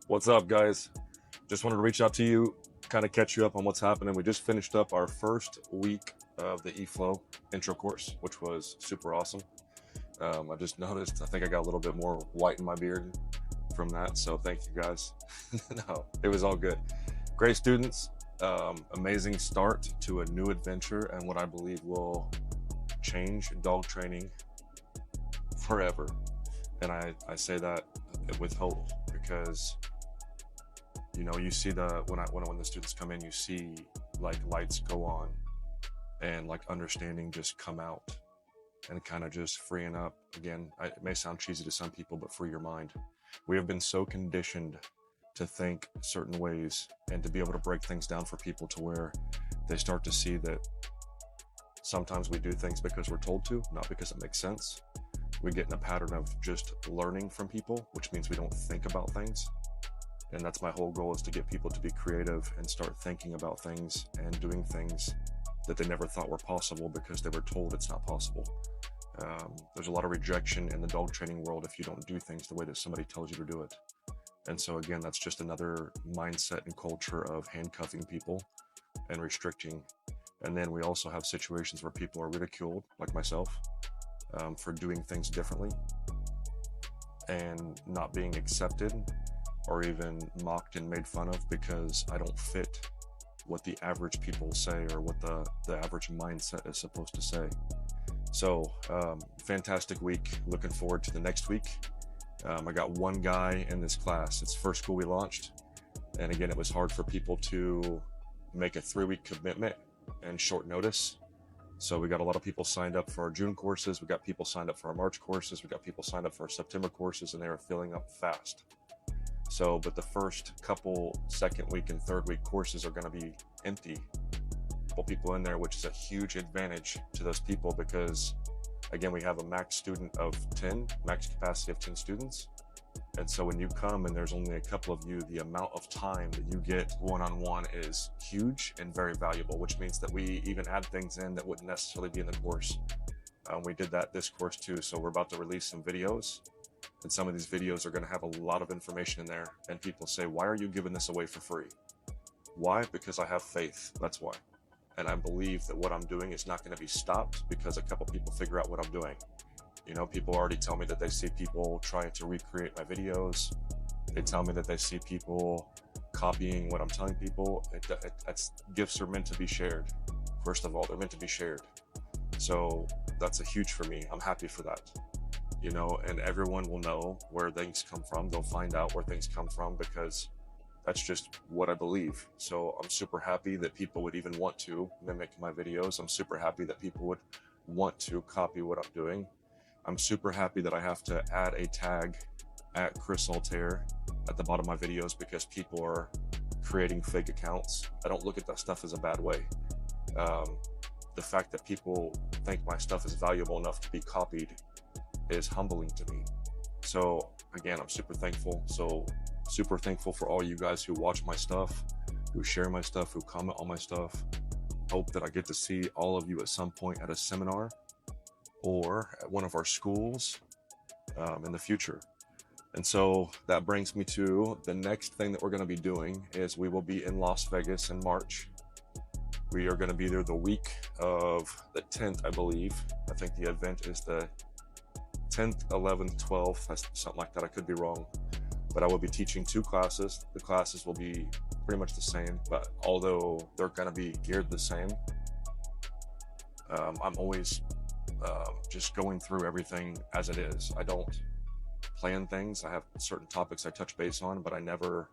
What's up, guys? Just wanted to reach out to you, kind of catch you up on what's happening. We just finished up our first week of the FLO intro course, which was super awesome. I just noticed, I think I got a little bit more white in my beard from that, so thank you guys. No, it was all good. Great students, amazing start to a new adventure and what I believe will change dog training forever. And I say that with hope because you see when the students come in, you see like lights go on and like understanding just come out and kind of just freeing up. Again, it may sound cheesy to some people, but free your mind. We have been so conditioned to think certain ways and to be able to break things down for people to where they start to see that sometimes we do things because we're told to, not because it makes sense. We get in a pattern of just learning from people, which means we don't think about things. And that's my whole goal, is to get people to be creative and start thinking about things and doing things that they never thought were possible because they were told it's not possible. There's a lot of rejection in the dog training world if you don't do things the way that somebody tells you to do it. And so again, that's just another mindset and culture of handcuffing people and restricting. And then we also have situations where people are ridiculed, like myself, for doing things differently and not being accepted or even mocked and made fun of because I don't fit what the average people say or what the average mindset is supposed to say. So fantastic week. Looking forward to the next week. I got one guy in this class. It's the first school we launched. And again, it was hard for people to make a 3-week commitment and short notice. So we got a lot of people signed up for our June courses. We got people signed up for our March courses. We got people signed up for our September courses, and they were filling up fast. So, but the first couple second week and third week courses are going to be empty. Couple people in there, which is a huge advantage to those people because, again, we have a max capacity of 10 students. And so when you come and there's only a couple of you, the amount of time that you get one-on-one is huge and very valuable, which means that we even add things in that wouldn't necessarily be in the course. We did that this course too. So we're about to release some videos. And some of these videos are going to have a lot of information in there. And people say, why are you giving this away for free? Why? Because I have faith. That's why. And I believe that what I'm doing is not going to be stopped because a couple people figure out what I'm doing. People already tell me that they see people trying to recreate my videos. They tell me that they see people copying what I'm telling people. Gifts are meant to be shared. First of all, they're meant to be shared. So that's a huge for me. I'm happy for that. And everyone will know where things come from. They'll find out where things come from because that's just what I believe. So I'm super happy that people would even want to mimic my videos. I'm super happy that people would want to copy what I'm doing. I'm super happy that I have to add a tag at Altherr at the bottom of my videos because people are creating fake accounts. I don't look at that stuff as a bad way. The fact that people think my stuff is valuable enough to be copied is humbling to me. So again, I'm super thankful. So super thankful for all you guys who watch my stuff, who share my stuff, who comment on my stuff. Hope that I get to see all of you at some point at a seminar or at one of our schools in the future. And so that brings me to the next thing that we're going to be doing is we will be in Las Vegas in March. We are going to be there the week of the 10th, I believe. I think the event is the 10th, 11th, 12th, something like that. I could be wrong, but I will be teaching 2 classes. The classes will be pretty much the same, but although they're going to be geared the same, I'm always just going through everything as it is. I don't plan things. I have certain topics I touch base on, but I never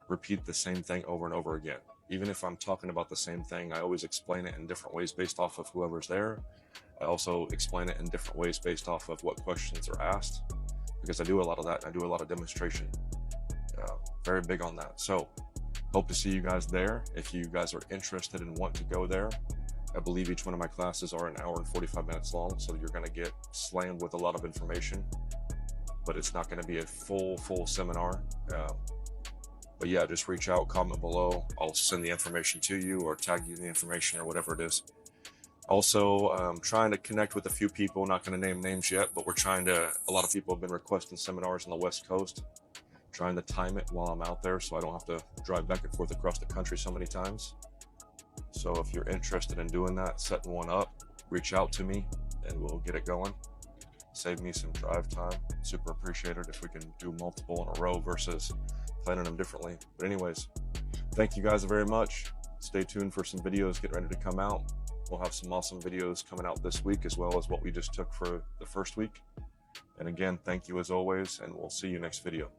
repeat the same thing over and over again. Even if I'm talking about the same thing, I always explain it in different ways based off of whoever's there. I also explain it in different ways based off of what questions are asked, because I do a lot of that. And I do a lot of demonstration. Very big on that. So hope to see you guys there. If you guys are interested and want to go there, I believe each one of my classes are an hour and 45 minutes long. So you're going to get slammed with a lot of information, but it's not going to be a full seminar. But yeah, just reach out, comment below. I'll send the information to you or tag you in the information or whatever it is. Also, trying to connect with a few people, not going to name names yet, but a lot of people have been requesting seminars on the West Coast. trying to time it while I'm out there so I don't have to drive back and forth across the country so many times. So if you're interested in doing that, setting one up, reach out to me and we'll get it going. Save me some drive time. Super appreciate it if we can do multiple in a row versus planning them differently. But anyways, thank you guys very much. Stay tuned for some videos getting ready to come out. We'll have some awesome videos coming out this week, as well as what we just took for the first week. And again, thank you as always, and we'll see you next video.